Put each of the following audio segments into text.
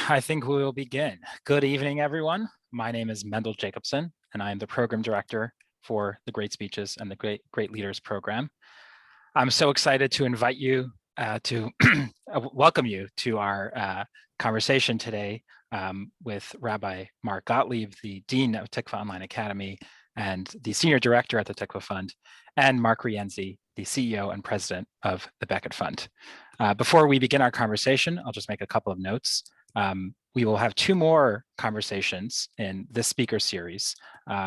I think we will begin. Good evening, everyone. My name is Mendel Jacobson, and I am the program director for the Great Speeches and the Great Leaders program. I'm so excited to invite you to welcome you to our conversation today with Rabbi Mark Gottlieb, the Dean of Tikvah Online Academy and the Senior Director at the Tikvah Fund, and Mark Rienzi, the CEO and President of the Becket Fund. Before we begin our conversation, I'll just make a couple of notes. We will have two more conversations in this speaker series.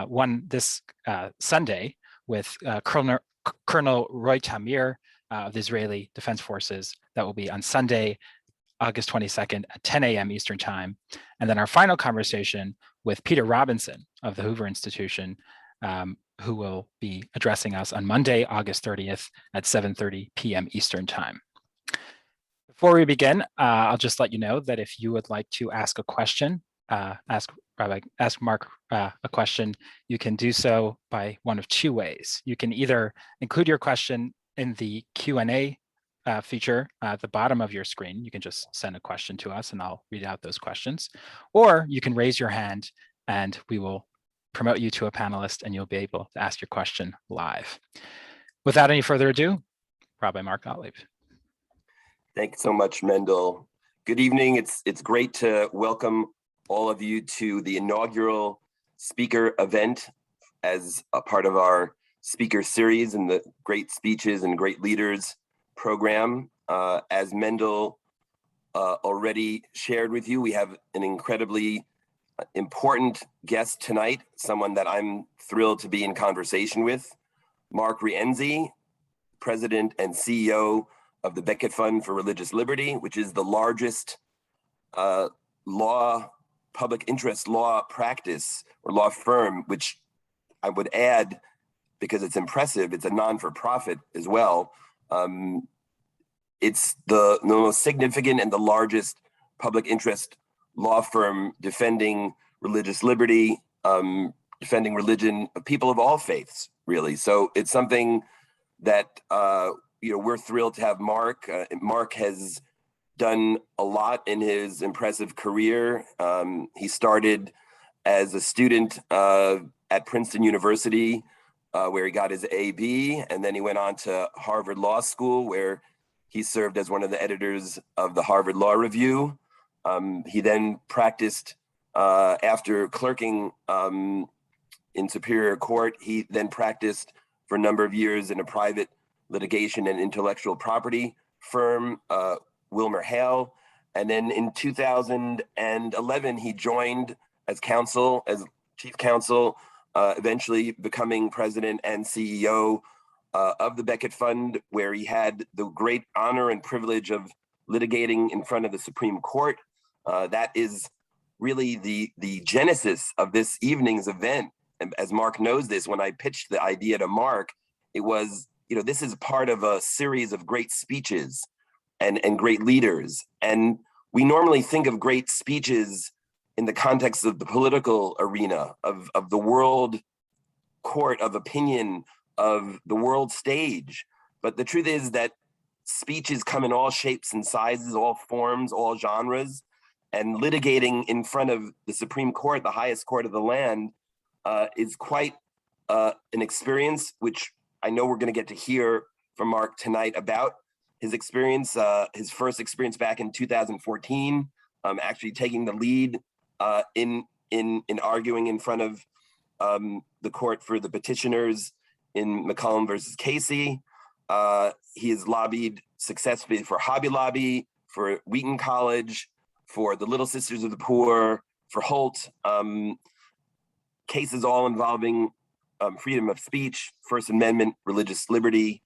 One this Sunday with Colonel Roy Tamir of the Israeli Defense Forces. That will be on Sunday, August 22nd at 10 a.m. Eastern Time. And then our final conversation with Peter Robinson of the Hoover Institution, who will be addressing us on Monday, August 30th at 7:30 p.m. Eastern Time. Before we begin, I'll just let you know that if you would like to ask a question, ask Mark a question, you can do so by one of two ways. You can either include your question in the Q&A feature at the bottom of your screen. You can just send a question to us and I'll read out those questions. Or you can raise your hand and we will promote you to a panelist and you'll be able to ask your question live. Without any further ado, Rabbi Mark Gottlieb. Thanks so much, Mendel. Good evening. It's great to welcome all of you to the inaugural speaker event as a part of our speaker series in the Great Speeches and Great Leaders program. As Mendel already shared with you, we have an incredibly important guest tonight, someone that I'm thrilled to be in conversation with, Mark Rienzi, President and CEO of the Becket Fund for Religious Liberty, which is the largest public interest law practice or law firm, which I would add, because it's impressive, it's a non-for-profit as well. It's the most significant and the largest public interest law firm defending religious liberty, defending religion of people of all faiths, really. So it's something that we're thrilled to have Mark. Mark has done a lot in his impressive career. He started as a student at Princeton University, where he got his AB, and then he went on to Harvard Law School, where he served as one of the editors of the Harvard Law Review. He then practiced after clerking in Superior Court. He then practiced for a number of years in a private litigation and intellectual property firm, Wilmer Hale. And then in 2011, he joined as chief counsel, eventually becoming president and CEO of the Becket Fund, where he had the great honor and privilege of litigating in front of the Supreme Court. That is really the genesis of this evening's event. And as Mark knows this, when I pitched the idea to Mark, it was, this is part of a series of great speeches and great leaders. And we normally think of great speeches in the context of the political arena, of the world court of opinion, of the world stage. But the truth is that speeches come in all shapes and sizes, all forms, all genres, and litigating in front of the Supreme Court, the highest court of the land, is quite an experience, which I know we're going to get to hear from Mark tonight about his experience, his first experience back in 2014, actually taking the lead in arguing in front of the court for the petitioners in McCollum versus Casey. He has lobbied successfully for Hobby Lobby, for Wheaton College, for the Little Sisters of the Poor, for Holt, cases all involving freedom of speech, First Amendment, religious liberty.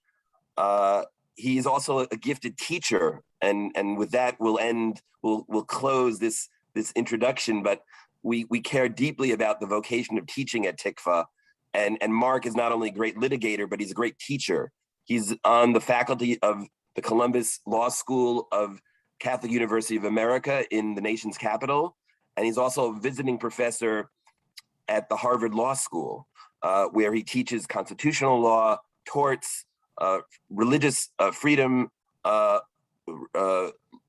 He is also a gifted teacher, and with that we'll close this introduction. But we care deeply about the vocation of teaching at Tikvah, and Mark is not only a great litigator, but he's a great teacher. He's on the faculty of the Columbus Law School of Catholic University of America in the nation's capital, and he's also a visiting professor at the Harvard Law School, where he teaches constitutional law, torts, religious freedom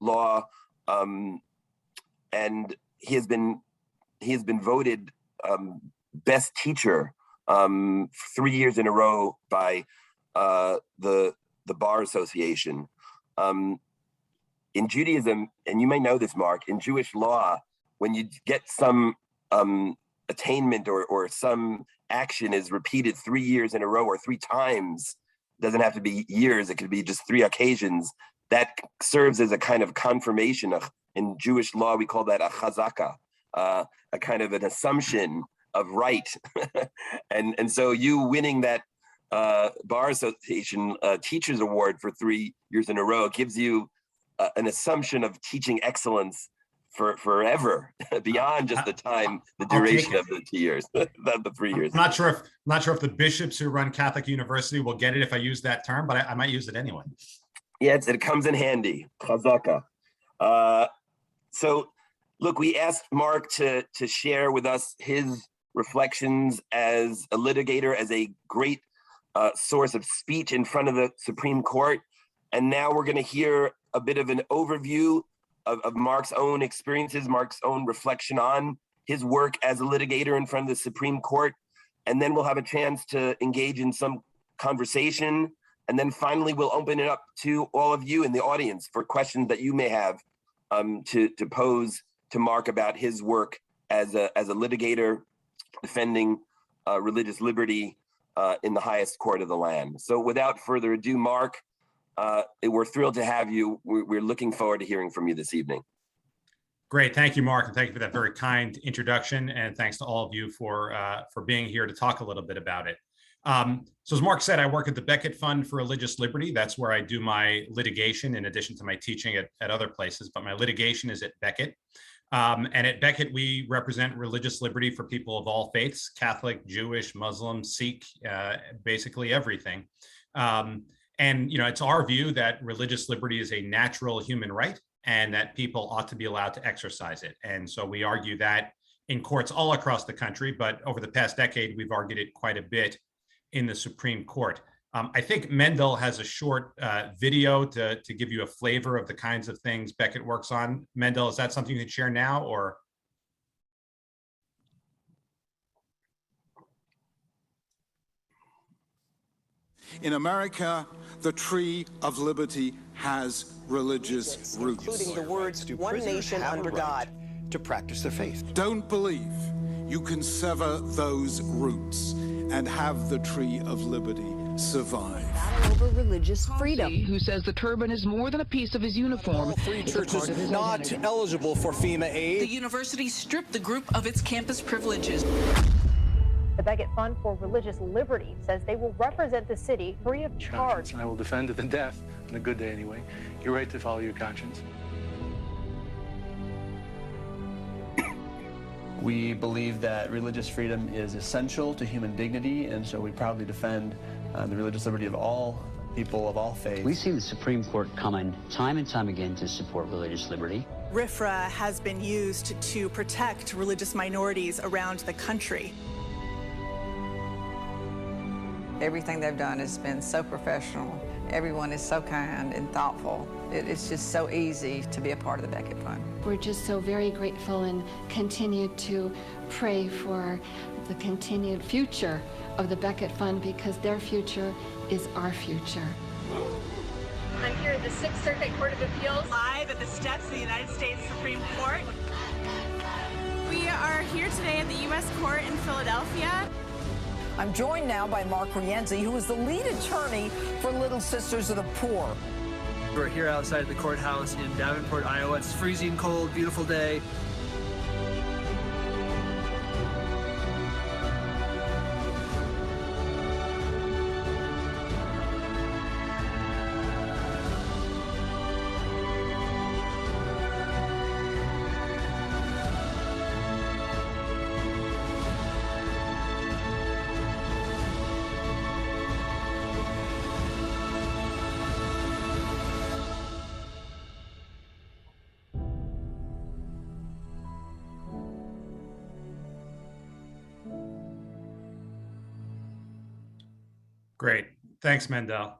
law, and he has been voted best teacher 3 years in a row by the Bar Association. In Judaism, and you may know this, Mark, in Jewish law, when you get some attainment or some action is repeated 3 years in a row or 3 times, doesn't have to be years, it could be just 3 occasions, that serves as a kind of confirmation. In Jewish law, we call that a chazaka, a kind of an assumption of right. and so you winning that Bar Association Teachers Award for 3 years in a row gives you an assumption of teaching excellence for forever, beyond just the duration of the 2 years, the 3 years. I'm not sure if the bishops who run Catholic University will get it if I use that term, but I might use it anyway. Yeah, it comes in handy. Chazaka. So, look, we asked Mark to share with us his reflections as a litigator, as a great source of speech in front of the Supreme Court. And now we're going to hear a bit of an overview of Mark's own experiences, Mark's own reflection on his work as a litigator in front of the Supreme Court. And then we'll have a chance to engage in some conversation. And then finally, we'll open it up to all of you in the audience for questions that you may have to pose to Mark about his work as a litigator defending religious liberty in the highest court of the land. So without further ado, Mark, we're thrilled to have you. We're looking forward to hearing from you this evening. Great, thank you, Mark, and thank you for that very kind introduction. And thanks to all of you for being here to talk a little bit about it. So as Mark said, I work at the Becket Fund for Religious Liberty. That's where I do my litigation in addition to my teaching at other places, but my litigation is at Becket. And at Becket, we represent religious liberty for people of all faiths, Catholic, Jewish, Muslim, Sikh, basically everything. And it's our view that religious liberty is a natural human right and that people ought to be allowed to exercise it. And so we argue that in courts all across the country, but over the past decade, we've argued it quite a bit in the Supreme Court. I think Mendel has a short video to give you a flavor of the kinds of things Becket works on. Mendel, is that something you can share now, or? In America, the tree of liberty has religious roots. Including the words, one nation under God. To practice their faith. Don't believe you can sever those roots and have the tree of liberty survive. Battle over religious freedom. Who says the turban is more than a piece of his uniform. All 3 churches not eligible for FEMA aid. The university stripped the group of its campus privileges. The Becket Fund for Religious Liberty says they will represent the city free of charge. And I will defend to the death, on a good day anyway, your right to follow your conscience. We believe that religious freedom is essential to human dignity, and so we proudly defend the religious liberty of all people of all faiths. We've seen the Supreme Court come in time and time again to support religious liberty. RFRA has been used to protect religious minorities around the country. Everything they've done has been so professional. Everyone is so kind and thoughtful. It's just so easy to be a part of the Becket Fund. We're just so very grateful and continue to pray for the continued future of the Becket Fund, because their future is our future. I'm here at the Sixth Circuit Court of Appeals. Live at the steps of the United States Supreme Court. We are here today at the U.S. Court in Philadelphia. I'm joined now by Mark Rienzi, who is the lead attorney for Little Sisters of the Poor. We're here outside the courthouse in Davenport, Iowa. It's freezing cold, beautiful day. Great. Thanks, Mendel.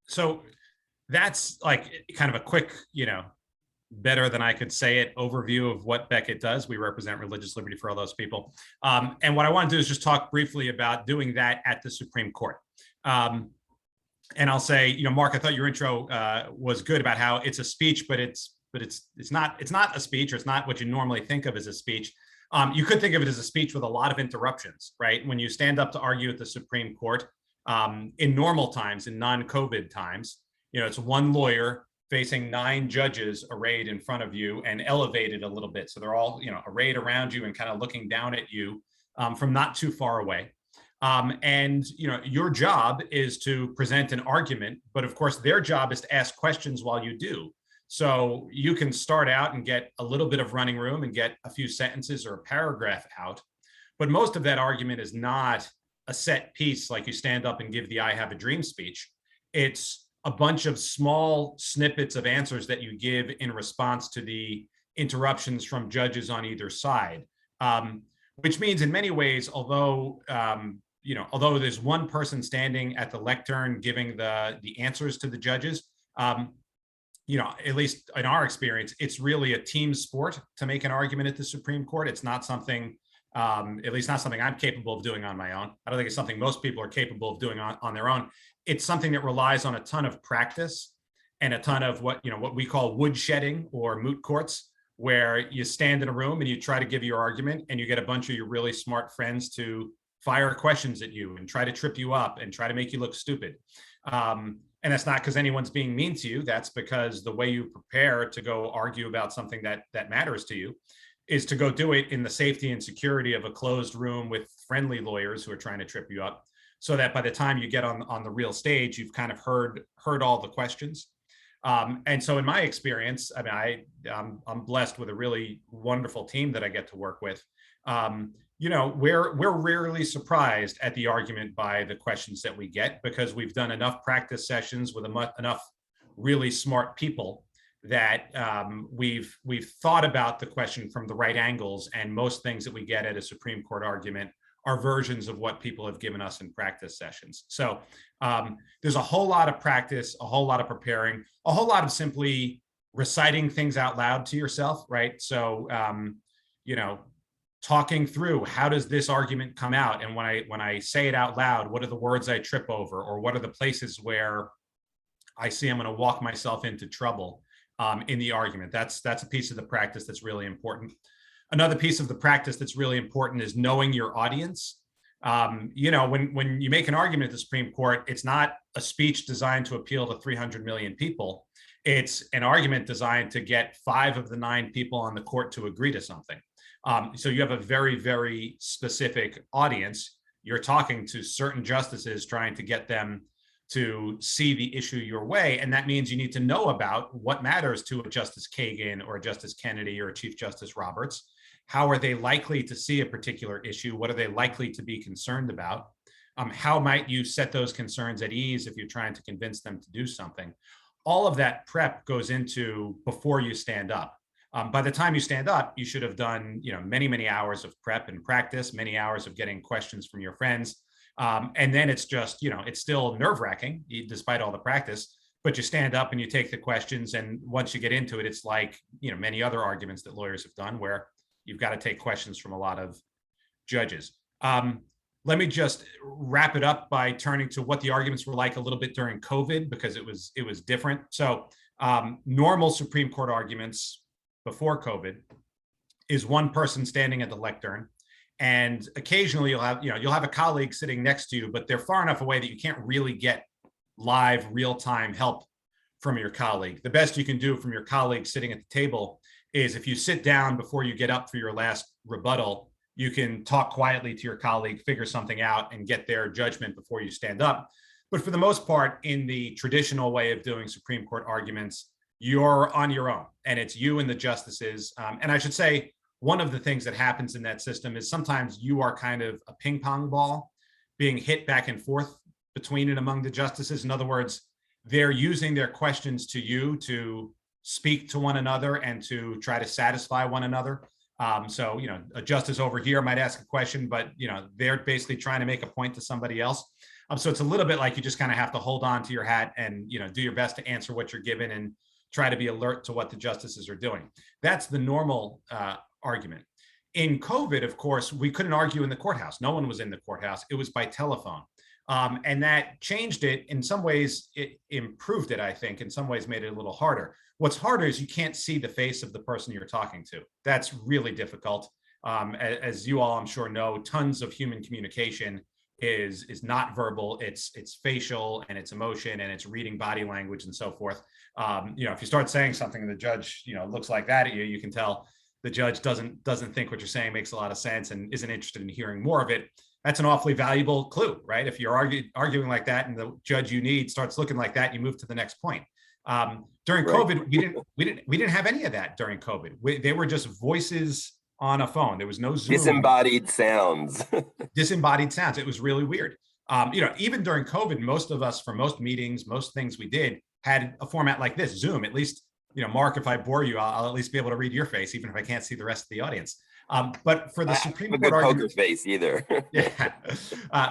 So that's like kind of a quick, better than I could say it overview of what Becket does. We represent religious liberty for all those people. And what I want to do is just talk briefly about doing that at the Supreme Court. And I'll say, you know, Mark, I thought your intro was good about how it's a speech, but it's not a speech, or it's not what you normally think of as a speech. You could think of it as a speech with a lot of interruptions, right? When you stand up to argue at the Supreme Court, in normal times, in non-COVID times, you know, it's one lawyer facing 9 judges arrayed in front of you and elevated a little bit. So they're all, you know, arrayed around you and kind of looking down at you from not too far away. And, you know, your job is to present an argument, but of course their job is to ask questions while you do. So you can start out and get a little bit of running room and get a few sentences or a paragraph out, but most of that argument is not a set piece like you stand up and give the I have a dream speech. It's a bunch of small snippets of answers that you give in response to the interruptions from judges on either side, which means in many ways, although although there's one person standing at the lectern giving the answers to the judges, you know, at least in our experience, it's really a team sport to make an argument at the Supreme Court. It's not something, at least not something I'm capable of doing on my own. I don't think it's something most people are capable of doing on their own. It's something that relies on a ton of practice and a ton of what we call woodshedding or moot courts, where you stand in a room and you try to give your argument and you get a bunch of your really smart friends to fire questions at you and try to trip you up and try to make you look stupid. And that's not because anyone's being mean to you. That's because the way you prepare to go argue about something that matters to you is to go do it in the safety and security of a closed room with friendly lawyers who are trying to trip you up, so that by the time you get on the real stage, you've kind of heard all the questions. And so in my experience, I mean, I'm blessed with a really wonderful team that I get to work with. You know, we're rarely surprised at the argument by the questions that we get, because we've done enough practice sessions with enough really smart people that we've thought about the question from the right angles, and most things that we get at a Supreme Court argument are versions of what people have given us in practice sessions. So there's a whole lot of practice, a whole lot of preparing, a whole lot of simply reciting things out loud to yourself, right? So, you know, talking through, how does this argument come out? And when I say it out loud, what are the words I trip over? Or what are the places where I see I'm going to walk myself into trouble in the argument? That's a piece of the practice that's really important. Another piece of the practice that's really important is knowing your audience. You know, when you make an argument at the Supreme Court, it's not a speech designed to appeal to 300 million people. It's an argument designed to get 5 of the 9 people on the court to agree to something. So you have a very, very specific audience. You're talking to certain justices, trying to get them to see the issue your way. And that means you need to know about what matters to a Justice Kagan or a Justice Kennedy or a Chief Justice Roberts. How are they likely to see a particular issue? What are they likely to be concerned about? How might you set those concerns at ease if you're trying to convince them to do something? All of that prep goes into before you stand up. By the time you stand up, you should have done, you know, many, many hours of prep and practice, many hours of getting questions from your friends. And then it's just, you know, it's still nerve-wracking despite all the practice, but you stand up and you take the questions. And once you get into it, it's like, you know, many other arguments that lawyers have done where you've got to take questions from a lot of judges. Let me just wrap it up by turning to what the arguments were like a little bit during COVID, because it was different. So normal Supreme Court arguments before COVID is one person standing at the lectern, and occasionally you'll have a colleague sitting next to you, but they're far enough away that you can't really get live real-time help from your colleague. The best you can do from your colleague sitting at the table is, if you sit down before you get up for your last rebuttal, you can talk quietly to your colleague, figure something out, and get their judgment before you stand up. But for the most part, in the traditional way of doing Supreme Court arguments, you're on your own, and it's you and the justices. And I should say, one of the things that happens in that system is sometimes you are kind of a ping pong ball being hit back and forth between and among the justices. In other words, they're using their questions to you to speak to one another and to try to satisfy one another. So, you know, a justice over here might ask a question, but, you know, they're basically trying to make a point to somebody else. So it's a little bit like you just kind of have to hold on to your hat and, you know, do your best to answer what you're given and try to be alert to what the justices are doing. That's the normal argument. In COVID, of course, we couldn't argue in the courthouse. No one was in the courthouse. It was by telephone. And that changed it. In some ways, it improved it, I think. In some ways, made it a little harder. What's harder is you can't see the face of the person you're talking to. That's really difficult. As you all, I'm sure, know, tons of human communication is not verbal. It's facial, and it's emotion, and it's reading body language and so forth. If you start saying something and the judge, looks like that at you, you can tell the judge doesn't think what you're saying makes a lot of sense and isn't interested in hearing more of it. That's an awfully valuable clue, right? If you're arguing like that and the judge you need starts looking like that, you move to the next point. During COVID, we didn't have any of that during COVID. They were just voices on a phone. There was no Zoom. Disembodied sounds. Disembodied sounds. It was really weird. Even during COVID, most of us, for most meetings, most things we did, had a format like this, Zoom. At least, Mark, if I bore you, I'll at least be able to read your face, even if I can't see the rest of the audience. But for the Supreme Court arguments, poker face either.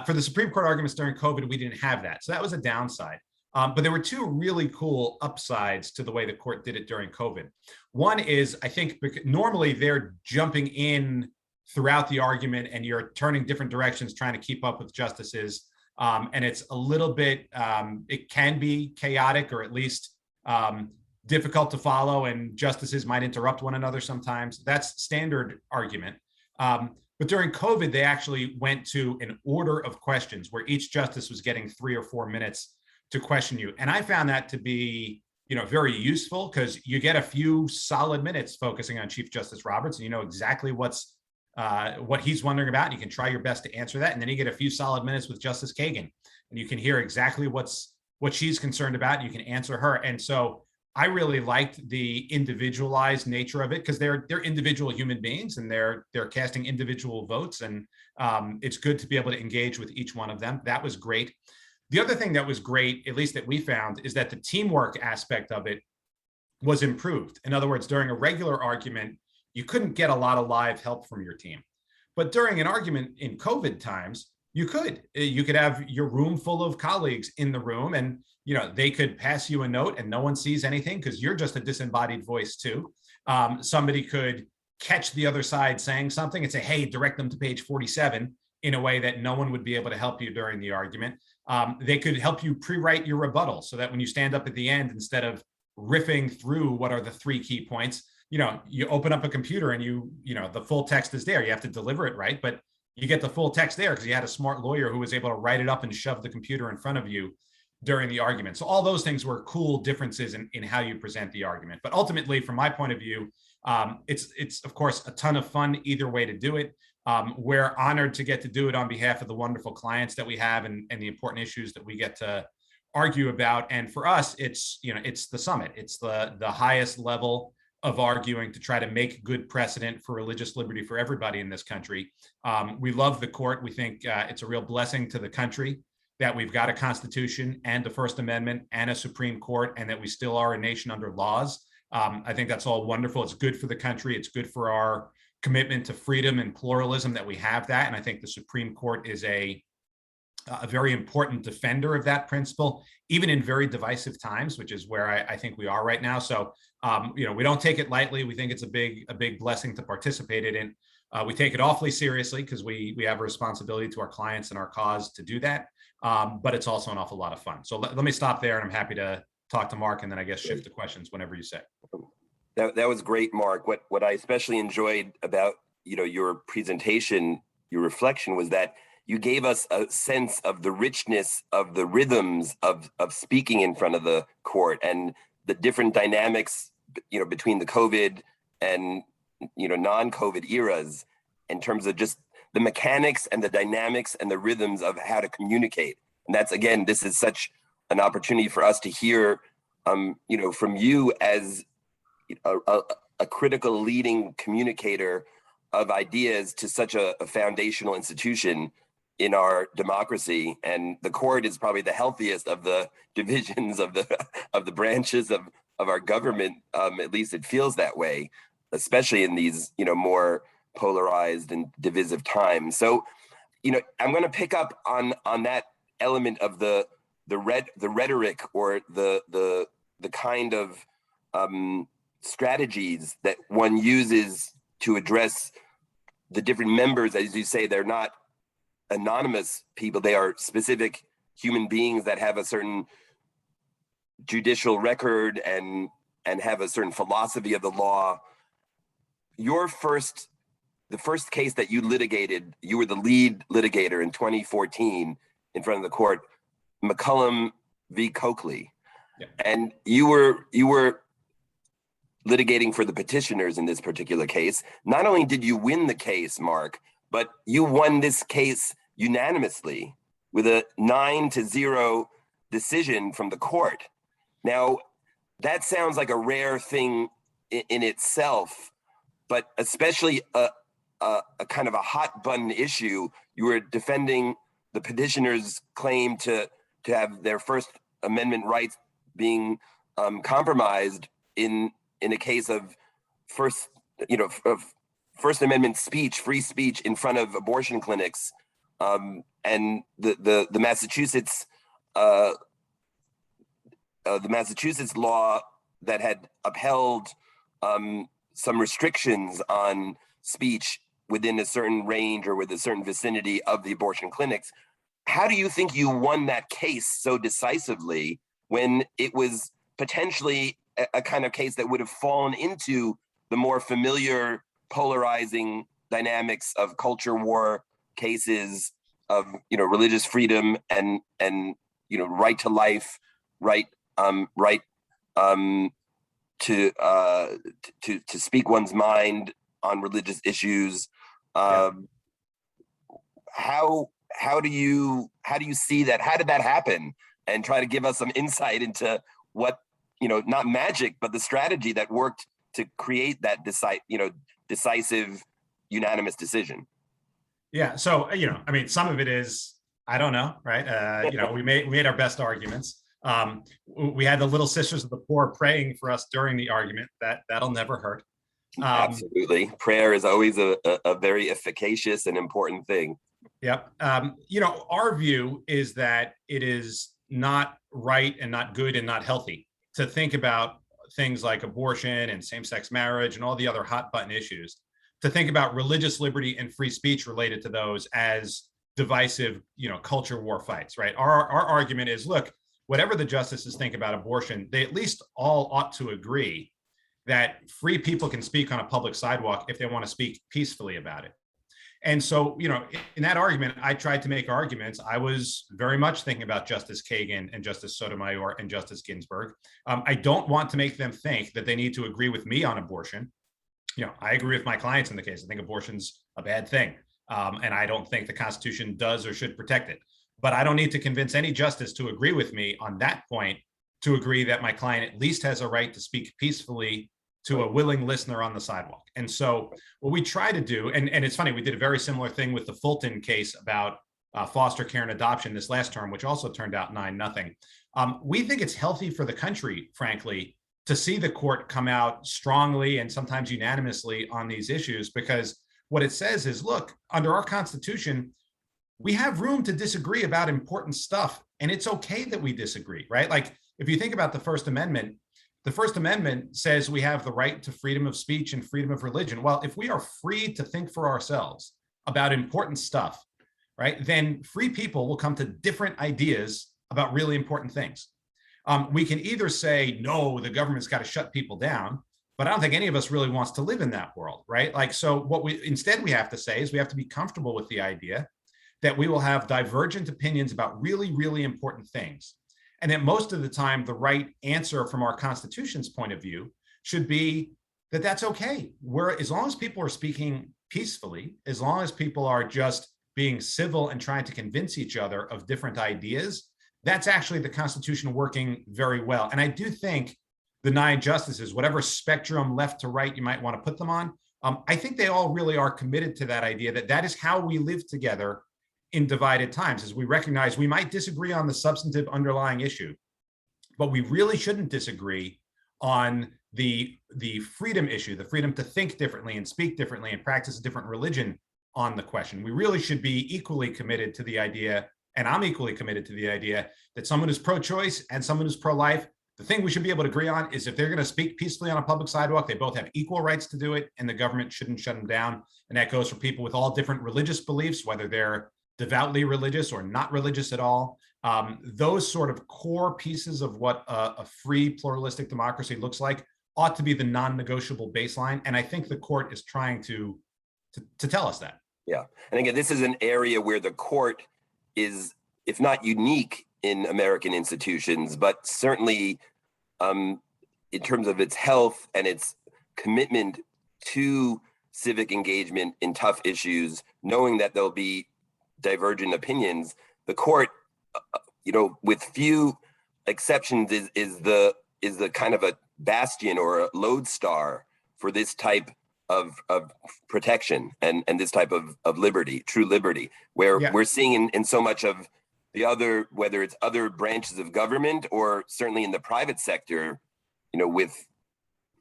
For the Supreme Court arguments during COVID, we didn't have that. So that was a downside. But there were two really cool upsides to the way the court did it during COVID. One is, I think, normally they're jumping in throughout the argument and you're turning different directions, trying to keep up with justices. And it's a little bit, it can be chaotic, or at least difficult to follow, and justices might interrupt one another sometimes. That's standard argument. But during COVID, they actually went to an order of questions where each justice was getting 3 or 4 minutes to question you. And I found that to be, very useful, because you get a few solid minutes focusing on Chief Justice Roberts, and you know exactly what he's wondering about, and you can try your best to answer that. And then you get a few solid minutes with Justice Kagan, and you can hear exactly what she's concerned about, and you can answer her. And so I really liked the individualized nature of it, because they're individual human beings and they're casting individual votes, and it's good to be able to engage with each one of them. That was great. The other thing that was great, at least that we found, is that the teamwork aspect of it was improved. In other words, during a regular argument, you couldn't get a lot of live help from your team. But during an argument in COVID times, you could have your room full of colleagues in the room, and they could pass you a note and no one sees anything because you're just a disembodied voice too. Somebody could catch the other side saying something and say, hey, direct them to page 47, in a way that no one would be able to help you during the argument. They could help you pre-write your rebuttal so that when you stand up at the end, instead of riffing through what are the 3 key points, you open up a computer and the full text is there. You have to deliver it right, but you get the full text there because you had a smart lawyer who was able to write it up and shove the computer in front of you during the argument. So all those things were cool differences in how you present the argument. But ultimately, from my point of view, it's of course a ton of fun either way to do it. We're honored to get to do it on behalf of the wonderful clients that we have and the important issues that we get to argue about. And for us, it's the summit. It's the highest level of arguing to try to make good precedent for religious liberty for everybody in this country. We love the court. We think it's a real blessing to the country that we've got a Constitution and the First Amendment and a Supreme Court, and that we still are a nation under laws. I think that's all wonderful. It's good for the country. It's good for our commitment to freedom and pluralism that we have that. And I think the Supreme Court is a very important defender of that principle, even in very divisive times, which is where I think we are right now. So, we don't take it lightly. We think it's a big blessing to participate in it. We take it awfully seriously because we have a responsibility to our clients and our cause to do that. But it's also an awful lot of fun. So let me stop there, and I'm happy to talk to Mark, and then I guess shift to questions whenever you say. That was great, Mark. What I especially enjoyed about your presentation, your reflection, was that you gave us a sense of the richness of the rhythms of speaking in front of the court and the different dynamics, between the COVID and non-COVID eras, in terms of just the mechanics and the dynamics and the rhythms of how to communicate. And that's, again, this is such an opportunity for us to hear, from you as a critical leading communicator of ideas to such a foundational institution in our democracy. And the court is probably the healthiest of the divisions of the branches of our government. At least it feels that way, especially in these more polarized and divisive times. So, I'm going to pick up on that element of the rhetoric, or the kind of strategies that one uses to address the different members. As you say, they're not anonymous people, they are specific human beings that have a certain judicial record and have a certain philosophy of the law. The first case that you litigated, you were the lead litigator in 2014 in front of the court, McCullum v. Coakley. Yeah. And you were litigating for the petitioners in this particular case. Not only did you win the case, Mark, but you won this case unanimously with a 9-0 decision from the court. Now, that sounds like a rare thing in itself, but especially a kind of a hot button issue. You were defending the petitioners' claim to have their First Amendment rights being compromised in a case of First Amendment speech, free speech in front of abortion clinics, and the Massachusetts law that had upheld some restrictions on speech within a certain range or with a certain vicinity of the abortion clinics. How do you think you won that case so decisively when it was potentially a kind of case that would have fallen into the more familiar polarizing dynamics of culture war cases of religious freedom and right to life, right to speak one's mind on religious issues? How do you see that? How did that happen? And try to give us some insight into what, not magic, but the strategy that worked to create that decisive unanimous decision. Yeah. So, some of it is, I don't know, right? We made our best arguments. We had the Little Sisters of the Poor praying for us during the argument. That'll never hurt. Absolutely. Prayer is always a very efficacious and important thing. Yep. Our view is that it is not right and not good and not healthy to think about things like abortion and same-sex marriage and all the other hot button issues, to think about religious liberty and free speech related to those as divisive, culture war fights, right? Our argument is, look, whatever the justices think about abortion, they at least all ought to agree that free people can speak on a public sidewalk if they want to speak peacefully about it. And so, in that argument, I tried to make arguments. I was very much thinking about Justice Kagan and Justice Sotomayor and Justice Ginsburg. I don't want to make them think that they need to agree with me on abortion. I agree with my clients in the case. I think abortion's a bad thing. And I don't think the Constitution does or should protect it. But I don't need to convince any justice to agree with me on that point, to agree that my client at least has a right to speak peacefully to a willing listener on the sidewalk. And so what we try to do, and it's funny, we did a very similar thing with the Fulton case about foster care and adoption this last term, which also turned out 9-0. We think it's healthy for the country, frankly, to see the court come out strongly and sometimes unanimously on these issues, because what it says is, look, under our Constitution, we have room to disagree about important stuff, and it's okay that we disagree, right? Like, if you think about the First Amendment says we have the right to freedom of speech and freedom of religion. Well, if we are free to think for ourselves about important stuff, right, then free people will come to different ideas about really important things. We can either say, no, the government's got to shut people down, but I don't think any of us really wants to live in that world, right? Like, so what we have to say is we have to be comfortable with the idea that we will have divergent opinions about really, really important things. And that most of the time, the right answer from our Constitution's point of view should be that that's okay. As long as people are speaking peacefully, as long as people are just being civil and trying to convince each other of different ideas, that's actually the Constitution working very well. And I do think the 9 justices, whatever spectrum left to right you might want to put them on, I think they all really are committed to that idea that that is how we live together in divided times, as we recognize we might disagree on the substantive underlying issue, but we really shouldn't disagree on the freedom issue, the freedom to think differently and speak differently and practice a different religion on the question. We really should be equally committed to the idea, and I'm equally committed to the idea, that someone who's pro-choice and someone who's pro-life the thing we should be able to agree on is if they're going to speak peacefully on a public sidewalk, they both have equal rights to do it, and the government shouldn't shut them down. And that goes for people with all different religious beliefs, whether they're devoutly religious or not religious at all. Those sort of core pieces of what a free pluralistic democracy looks like ought to be the non-negotiable baseline. And I think the court is trying to tell us that. Yeah. And again, this is an area where the court is, if not unique in American institutions, but certainly in terms of its health and its commitment to civic engagement in tough issues, knowing that there'll be divergent opinions, the court, with few exceptions, is the kind of a bastion or a lodestar for this type of protection and this type of liberty, true liberty, where we're seeing in so much of the other, whether it's other branches of government or certainly in the private sector, with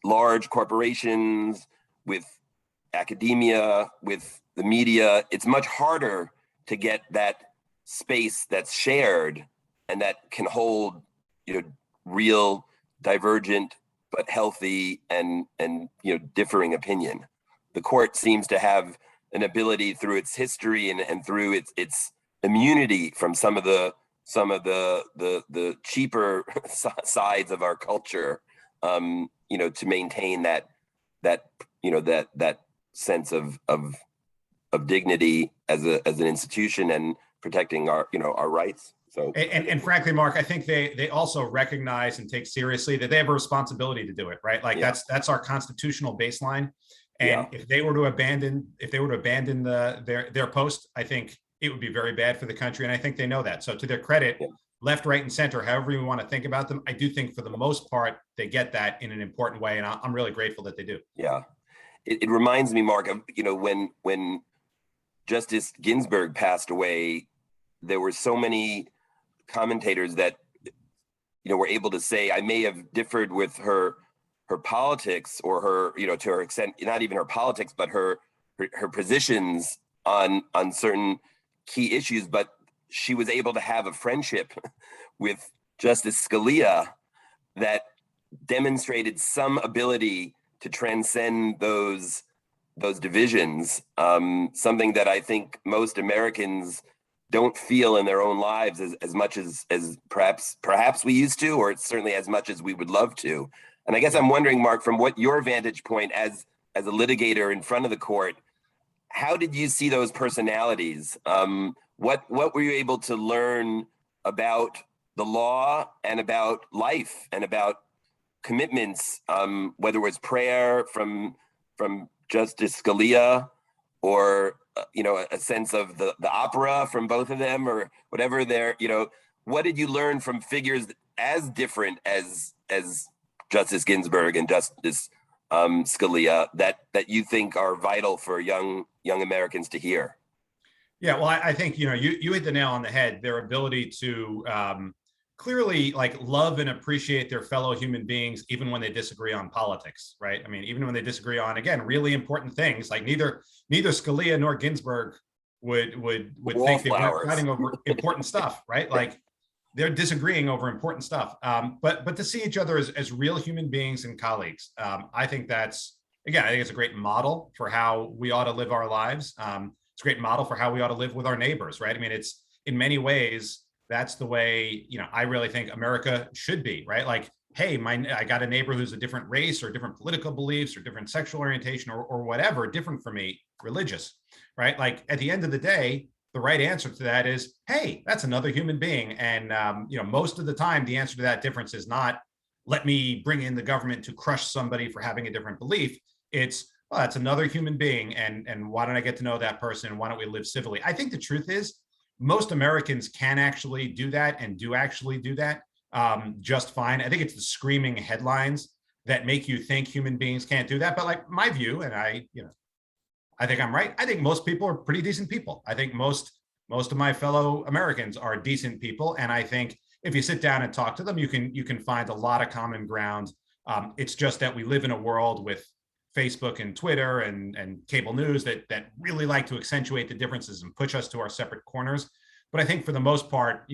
large corporations, with academia, with the media, it's much harder to get that space that's shared and that can hold, real divergent but healthy and differing opinion. The court seems to have an ability through its history and through its immunity from some of the cheaper sides of our culture, to maintain that sense of dignity as an institution and protecting our rights. So and frankly, Mark, I think they also recognize and take seriously that they have a responsibility to do it, right? Like that's our constitutional baseline. And if they were to abandon their post, I think it would be very bad for the country. And I think they know that. So to their credit, left, right, and center, however you want to think about them, I do think for the most part, they get that in an important way. And I'm really grateful that they do. Yeah. It reminds me, Mark, of, when Justice Ginsburg passed away, there were so many commentators that, were able to say, I may have differed with her politics or her, to her extent, not even her politics, but her positions on certain key issues, but she was able to have a friendship with Justice Scalia that demonstrated some ability to transcend those divisions, something that I think most Americans don't feel in their own lives as much as perhaps we used to, or certainly as much as we would love to. And I guess I'm wondering, Mark, from what your vantage point as a litigator in front of the court, how did you see those personalities? What were you able to learn about the law and about life and about commitments, whether it was prayer from Justice Scalia or a sense of the opera from both of them, or whatever what did you learn from figures as different as Justice Ginsburg and Justice Scalia that you think are vital for young Americans to hear? Yeah, well, I think, you hit the nail on the head. Their ability to clearly love and appreciate their fellow human beings, even when they disagree on politics, right? I mean, even when they disagree on, again, really important things, like neither Scalia nor Ginsburg would think they were fighting over important stuff, right? Like they're disagreeing over important stuff. But to see each other as real human beings and colleagues, I think that's, again, I think it's a great model for how we ought to live our lives. It's a great model for how we ought to live with our neighbors, right? I mean, it's in many ways, that's the way, I really think America should be, right? Like, hey, I got a neighbor who's a different race or different political beliefs or different sexual orientation or whatever, different from me, religious, right? Like at the end of the day, the right answer to that is, hey, that's another human being. And, most of the time, the answer to that difference is not, let me bring in the government to crush somebody for having a different belief. It's, well, that's another human being. And why don't I get to know that person? Why don't we live civilly? I think the truth is, most Americans can actually do that and do actually do that just fine. I think it's the screaming headlines that make you think human beings can't do that. But like my view, and I think I'm right. I think most people are pretty decent people. I think most of my fellow Americans are decent people. And I think if you sit down and talk to them, you can find a lot of common ground. It's just that we live in a world with Facebook and Twitter and cable news that really like to accentuate the differences and push us to our separate corners. But I think for the most part,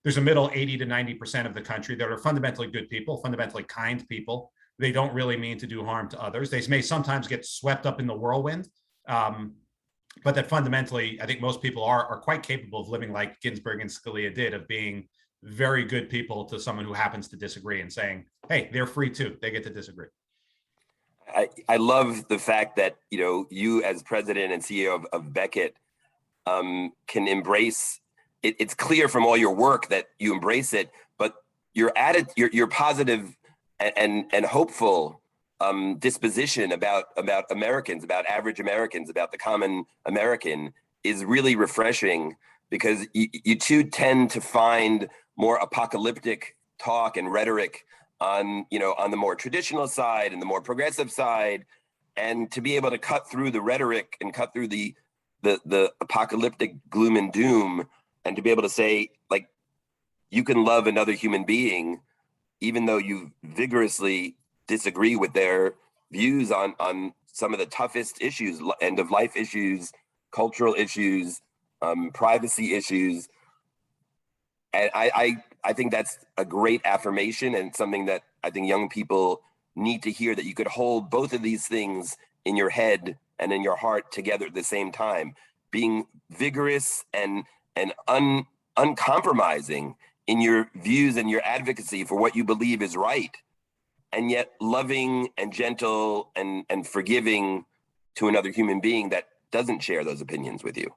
there's a middle 80 to 90% of the country that are fundamentally good people, fundamentally kind people. They don't really mean to do harm to others. They may sometimes get swept up in the whirlwind, but that fundamentally, I think most people are quite capable of living like Ginsburg and Scalia did, of being very good people to someone who happens to disagree and saying, hey, they're free too. They get to disagree. I love the fact that, you as president and CEO of Becket can embrace it. It's clear from all your work that you embrace it, but your positive and hopeful disposition about Americans, about average Americans, about the common American is really refreshing, because you too tend to find more apocalyptic talk and rhetoric on the more traditional side and the more progressive side, and to be able to cut through the rhetoric and cut through the apocalyptic gloom and doom, and to be able to say, like, you can love another human being even though you vigorously disagree with their views on some of the toughest issues, end of life issues, cultural issues, privacy issues. And I think that's a great affirmation, and something that I think young people need to hear, that you could hold both of these things in your head and in your heart together at the same time, being vigorous and uncompromising in your views and your advocacy for what you believe is right, and yet loving and gentle and forgiving to another human being that doesn't share those opinions with you.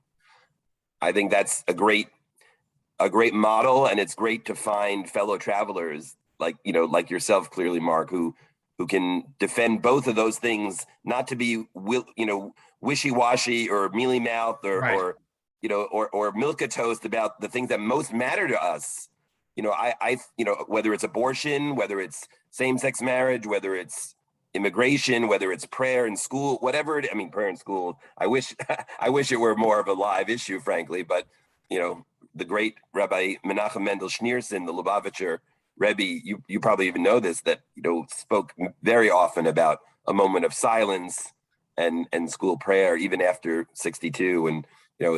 I think that's a great model, and it's great to find fellow travelers like yourself, clearly, Mark, who can defend both of those things, not to be wishy-washy or mealy-mouthed or right. or milquetoast about the things that most matter to us. Whether it's abortion, whether it's same-sex marriage, whether it's immigration, whether it's prayer in school, whatever it, prayer in school, I wish it were more of a live issue, frankly, but the great Rabbi Menachem Mendel Schneerson, the Lubavitcher Rebbe, you probably even know this, that spoke very often about a moment of silence and school prayer, even after 62, and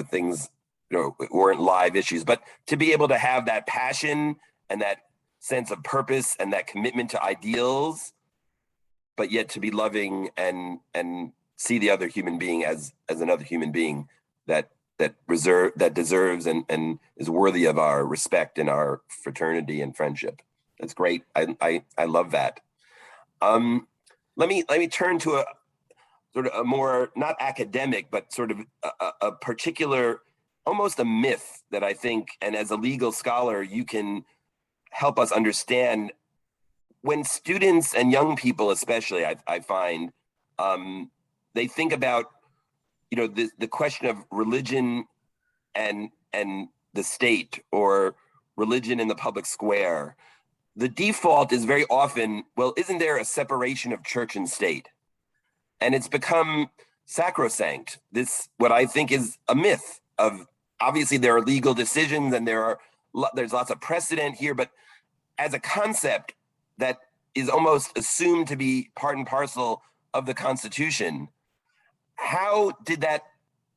things weren't live issues. But to be able to have that passion and that sense of purpose and that commitment to ideals, but yet to be loving and see the other human being as another human being that deserves and is worthy of our respect and our fraternity and friendship. That's great. I love that. Let me turn to a sort of a more, not academic, but sort of a particular, almost a myth that I think, and as a legal scholar, you can help us understand. When students and young people, especially, I find, they think about the question of religion and the state, or religion in the public square, the default is very often, well, isn't there a separation of church and state? And it's become sacrosanct. This, what I think is a myth of, obviously there are legal decisions and there's lots of precedent here, but as a concept that is almost assumed to be part and parcel of the Constitution, how did that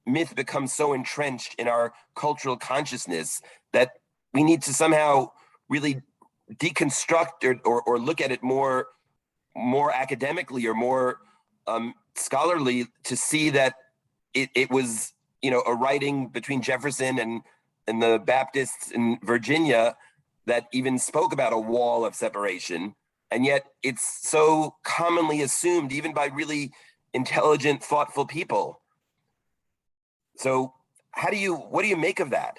myth become so entrenched in our cultural consciousness that we need to somehow really deconstruct or look at it more academically or more scholarly, to see that it was a writing between Jefferson and the Baptists in Virginia that even spoke about a wall of separation, and yet it's so commonly assumed even by really intelligent, thoughtful people. So what do you make of that?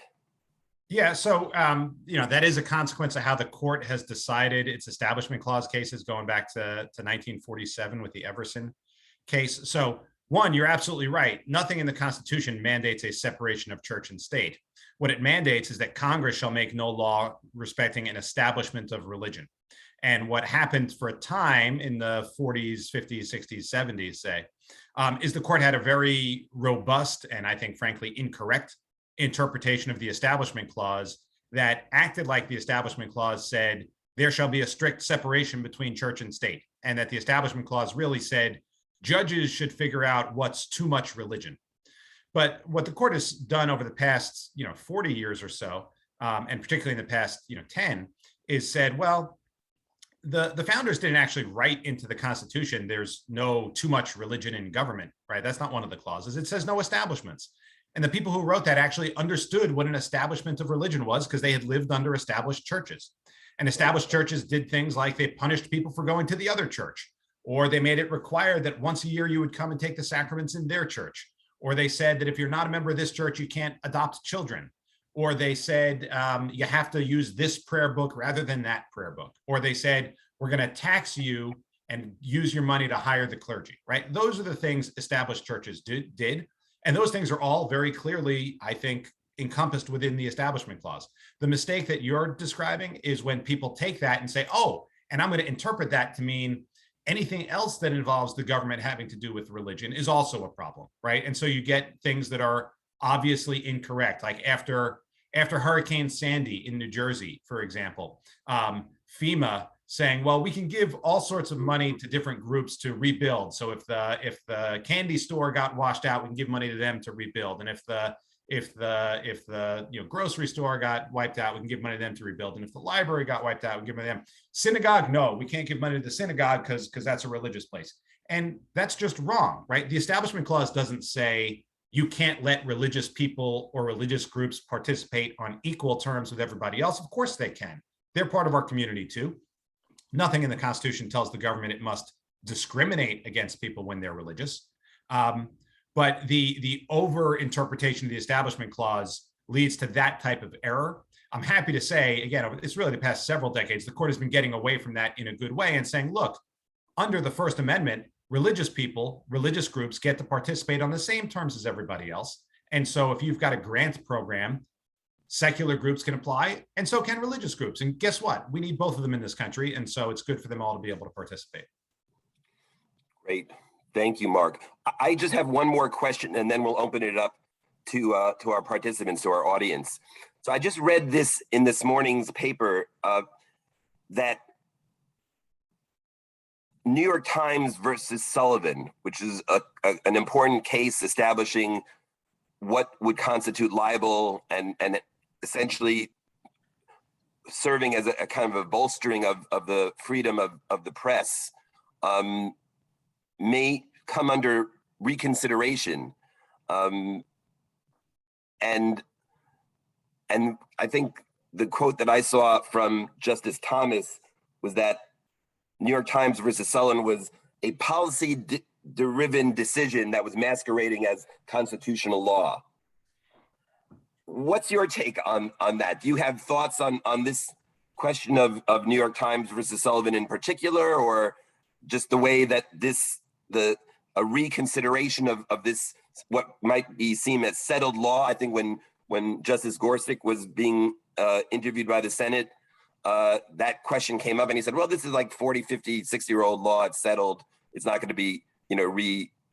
Yeah, so that is a consequence of how the court has decided its Establishment Clause cases, going back to 1947 with the Everson case. So one, you're absolutely right. Nothing in the Constitution mandates a separation of church and state. What it mandates is that Congress shall make no law respecting an establishment of religion. And what happened for a time in the 40s, 50s, 60s, 70s, say, is the court had a very robust and, I think, frankly, incorrect interpretation of the Establishment Clause that acted like the Establishment Clause said there shall be a strict separation between church and state, and that the Establishment Clause really said judges should figure out what's too much religion. But what the court has done over the past 40 years or so and particularly in the past 10, is said, well, the founders didn't actually write into the Constitution, there's no too much religion in government, right? That's not one of the clauses. It says no establishments. And the people who wrote that actually understood what an establishment of religion was because they had lived under established churches. And established churches did things like they punished people for going to the other church, or they made it required that once a year you would come and take the sacraments in their church. Or they said that if you're not a member of this church, you can't adopt children. Or they said you have to use this prayer book rather than that prayer book. Or they said, we're going to tax you and use your money to hire the clergy, right? Those are the things established churches did. And those things are all very clearly, I think, encompassed within the Establishment Clause. The mistake that you're describing is when people take that and say, oh, and I'm going to interpret that to mean anything else that involves the government having to do with religion is also a problem, right? And so you get things that are obviously incorrect, like after Hurricane Sandy in New Jersey, for example, FEMA saying, well, we can give all sorts of money to different groups to rebuild. So if the candy store got washed out, we can give money to them to rebuild. And if the grocery store got wiped out, we can give money to them to rebuild. And if the library got wiped out, we can give money to them. Synagogue, no, we can't give money to the synagogue because that's a religious place. And that's just wrong, right? The Establishment Clause doesn't say you can't let religious people or religious groups participate on equal terms with everybody else. Of course they can. They're part of our community too. Nothing in the Constitution tells the government it must discriminate against people when they're religious. But the over-interpretation of the Establishment Clause leads to that type of error. I'm happy to say, again, it's really the past several decades, the court has been getting away from that in a good way and saying, look, under the First Amendment, religious people, religious groups get to participate on the same terms as everybody else. And so if you've got a grant program, secular groups can apply, and so can religious groups. And guess what? We need both of them in this country. And so it's good for them all to be able to participate. Great. Thank you, Mark. I just have one more question, and then we'll open it up to our participants, to our audience. So I just read this in this morning's paper that New York Times versus Sullivan, which is an important case establishing what would constitute libel and essentially serving as a kind of a bolstering of the freedom of the press, may come under reconsideration. And I think the quote that I saw from Justice Thomas was that New York Times versus Sullivan was a policy-driven decision that was masquerading as constitutional law. What's your take on that? Do you have thoughts on this question of New York Times versus Sullivan in particular, or just the way that a reconsideration of this, what might be seen as settled law? I think when Justice Gorsuch was being interviewed by the Senate, that question came up and he said, well, this is like 40, 50, 60-year-old law. It's settled. It's not going to be,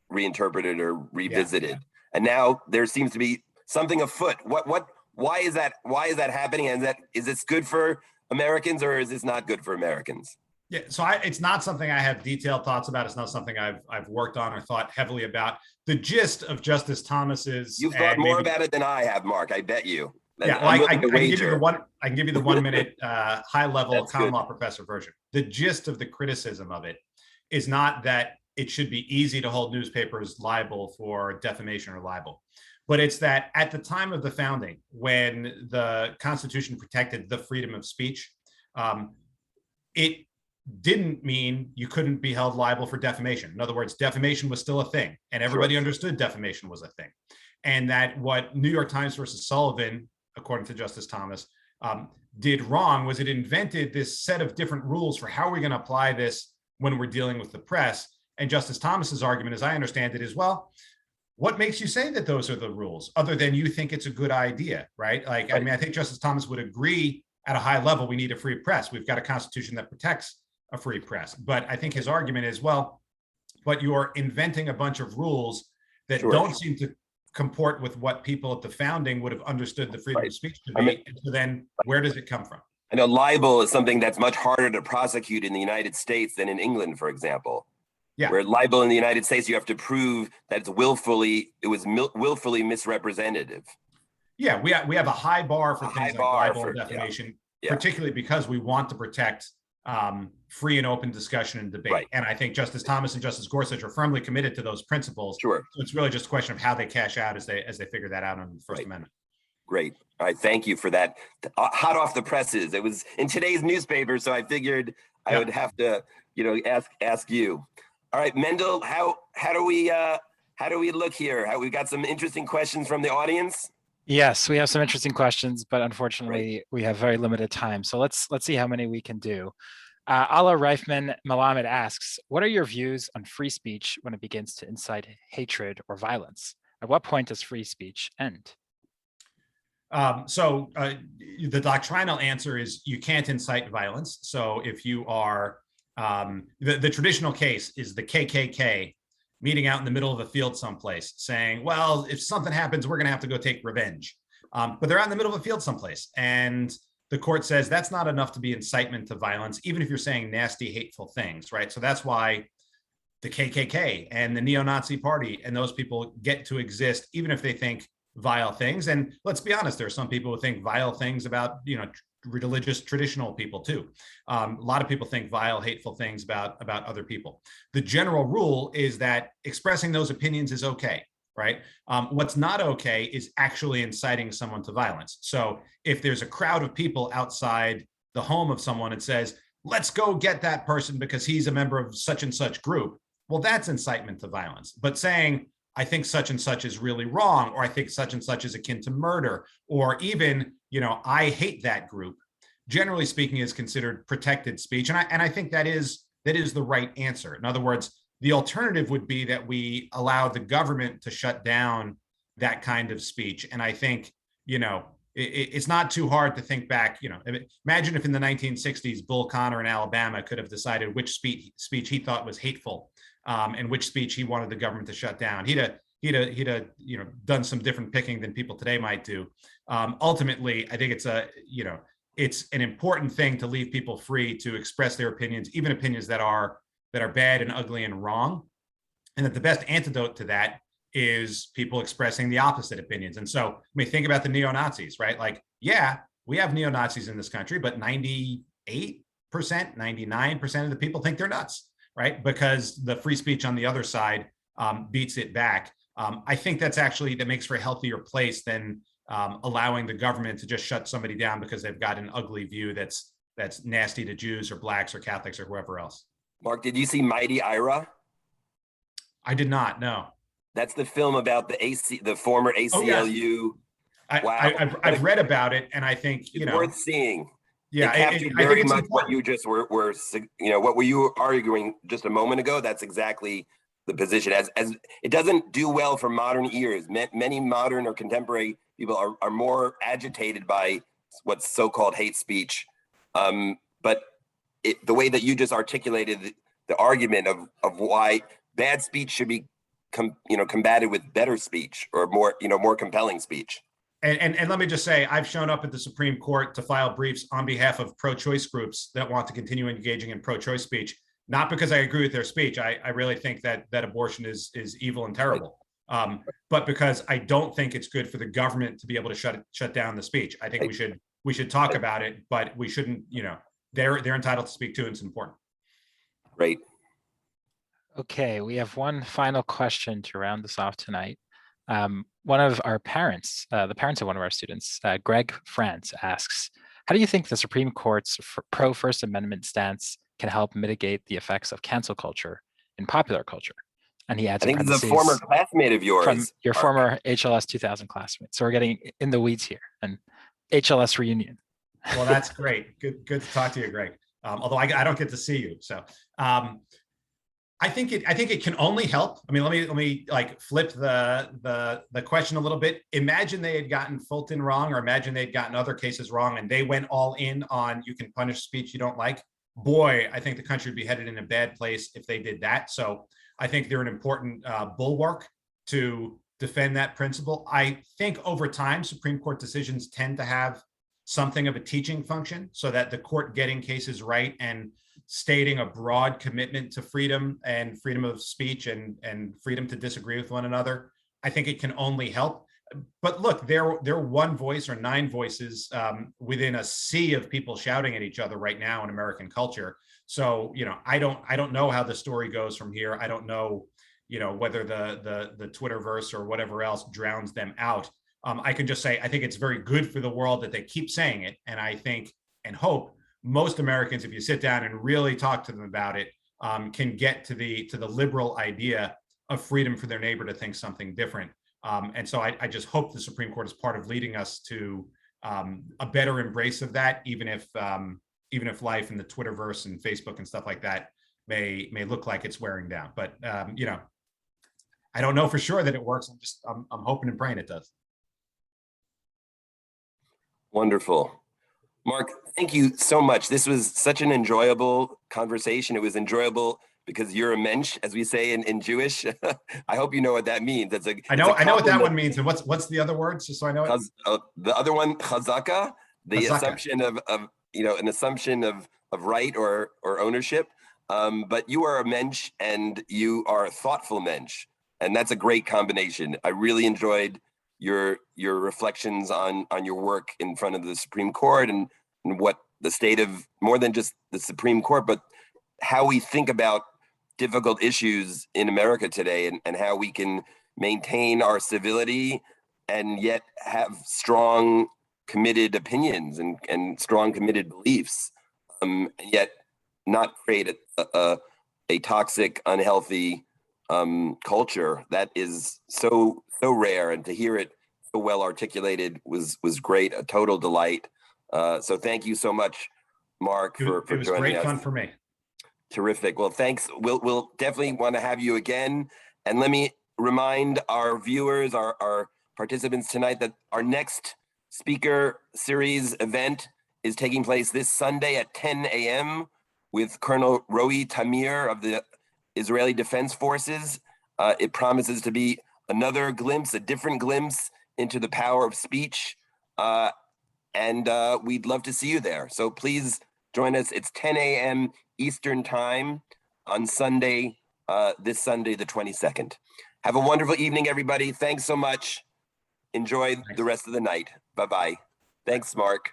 reinterpreted or revisited. Yeah. And now there seems to be something afoot. Why is that happening? And is this good for Americans or is this not good for Americans? Yeah, so it's not something I have detailed thoughts about. It's not something I've worked on or thought heavily about. The gist of Justice Thomas's— You've thought more about it than I have, Mark. I bet you. Yeah, well, I can give you the 1 minute high-level common law professor version. The gist of the criticism of it is not that it should be easy to hold newspapers liable for defamation or libel, but it's that at the time of the founding, when the Constitution protected the freedom of speech, it didn't mean you couldn't be held liable for defamation. In other words, defamation was still a thing, and everybody understood defamation was a thing. And that what New York Times versus Sullivan, according to Justice Thomas, did wrong was it invented this set of different rules for how we're going to apply this when we're dealing with the press. And Justice Thomas's argument, as I understand it, is, well, what makes you say that those are the rules other than you think it's a good idea, right? Like, I mean, I think Justice Thomas would agree at a high level, we need a free press. We've got a constitution that protects a free press. But I think his argument is, well, but you're inventing a bunch of rules that don't seem to comport with what people at the founding would have understood the freedom of speech to be. So then where does it come from? I know libel is something that's much harder to prosecute in the United States than in England, for example. Yeah. Where libel in the United States, you have to prove that it was willfully misrepresentative. Yeah, we have a high bar for things like libel and defamation, particularly because we want to protect free and open discussion and debate. And I think Justice Thomas and Justice Gorsuch are firmly committed to those principles. Sure. So it's really just a question of how they cash out as they figure that out on the First Amendment. Great. All right. Thank you for that. Hot off the presses. It was in today's newspaper, so I figured I would have to, ask you. All right, Mendel, how do we look here? We got some interesting questions from the audience. Yes, we have some interesting questions, but unfortunately we have very limited time. So let's see how many we can do. Ala Reifman Malamed asks, what are your views on free speech when it begins to incite hatred or violence? At what point does free speech end? The doctrinal answer is you can't incite violence. So if you are, the traditional case is the KKK meeting out in the middle of a field someplace saying, well, if something happens, we're going to have to go take revenge. But they're out in the middle of a field someplace. And the court says that's not enough to be incitement to violence, even if you're saying nasty, hateful things, right? So that's why the KKK and the neo-Nazi party and those people get to exist, even if they think vile things. And let's be honest, there are some people who think vile things about, religious traditional people too. A lot of people think vile, hateful things about other people. The general rule is that expressing those opinions is okay, right? What's not okay is actually inciting someone to violence. So if there's a crowd of people outside the home of someone and says, let's go get that person because he's a member of such and such group, well, that's incitement to violence. But saying, I think such and such is really wrong, or I think such and such is akin to murder, or even, I hate that group, generally speaking, is considered protected speech. And I think that is the right answer. In other words, the alternative would be that we allow the government to shut down that kind of speech. And I think, it's not too hard to think back, imagine if in the 1960s, Bull Connor in Alabama could have decided which speech he thought was hateful and which speech he wanted the government to shut down. He'd have done some different picking than people today might do. Ultimately, I think it's an important thing to leave people free to express their opinions, even opinions that are bad and ugly and wrong. And that the best antidote to that is people expressing the opposite opinions. And so think about the neo-Nazis, right? Like, yeah, we have neo-Nazis in this country, but 98%, 99% of the people think they're nuts, right? Because the free speech on the other side beats it back. I think that makes for a healthier place than allowing the government to just shut somebody down because they've got an ugly view that's nasty to Jews or blacks or Catholics or whoever else. Mark, did you see Mighty Ira? I did not, no. That's the film about the former ACLU. Oh, yes. Wow. I've read about it, and I think it's worth seeing. Yeah, it captured very much what you just were what were you arguing just a moment ago. That's exactly the position. As it doesn't do well for modern ears. Many modern or contemporary people are more agitated by what's so-called hate speech. But the way that you just articulated the argument of why bad speech should be combated with better speech or more compelling speech. And let me just say, I've shown up at the Supreme Court to file briefs on behalf of pro-choice groups that want to continue engaging in pro-choice speech, not because I agree with their speech. I really think that abortion is evil and terrible, but because I don't think it's good for the government to be able to shut down the speech. I think we should talk about it, but we shouldn't. They're entitled to speak too, and it's important. Great. Okay, we have one final question to round this off tonight. One of our parents, the parents of one of our students, Greg France, asks, how do you think the Supreme Court's pro-First Amendment stance can help mitigate the effects of cancel culture in popular culture? And he adds, I think it's a former classmate of yours. From your former HLS 2000 classmate. So we're getting in the weeds here, and HLS reunion. Well, that's great. Good to talk to you, Greg. Although I don't get to see you. So I think it can only help. I mean, let me like flip the question a little bit. Imagine they had gotten Fulton wrong, or imagine they'd gotten other cases wrong, and they went all in on you can punish speech you don't like. Boy, I think the country would be headed in a bad place if they did that. So I think they're an important bulwark to defend that principle. I think over time, Supreme Court decisions tend to have something of a teaching function, so that the court getting cases right and stating a broad commitment to freedom and freedom of speech and freedom to disagree with one another, I think it can only help. but look, they're one voice or nine voices within a sea of people shouting at each other right now in American culture. So, I don't know how the story goes from here. I don't know, whether the Twitterverse or whatever else drowns them out. I can just say, I think it's very good for the world that they keep saying it. And I think and hope most Americans, if you sit down and really talk to them about it, can get to the liberal idea of freedom for their neighbor to think something different. And so I just hope the Supreme Court is part of leading us to a better embrace of that, even if life in the Twitterverse and Facebook and stuff like that may look like it's wearing down. But I don't know for sure that it works. I'm hoping and praying it does. Wonderful. Mark, thank you so much. This was such an enjoyable conversation. It was enjoyable because you're a mensch, as we say in Jewish. I hope you know what that means. I know what that one means. And what's the other words, just so I know it? The other one, chazaka, the assumption of an assumption of right or ownership. But you are a mensch and you are a thoughtful mensch. And that's a great combination. I really enjoyed your reflections on your work in front of the Supreme Court and what the state of, more than just the Supreme Court, but how we think about difficult issues in America today and how we can maintain our civility and yet have strong, committed opinions and strong, committed beliefs, and yet not create a toxic, unhealthy culture that is so rare, and to hear it so well articulated was great, a total delight. So thank you so much, Mark, for joining us. It was great fun for me. Terrific. Well, thanks. We'll definitely want to have you again. And let me remind our viewers, our participants tonight, that our next speaker series event is taking place this Sunday at 10 a.m. with Colonel Roei Tamir of the Israeli Defense Forces. It promises to be another glimpse, a different glimpse into the power of speech. And we'd love to see you there. So please join us. It's 10 a.m. Eastern time on Sunday, this Sunday, the 22nd. Have a wonderful evening, everybody. Thanks so much. Enjoy the rest of the night. Bye-bye. Thanks, Mark.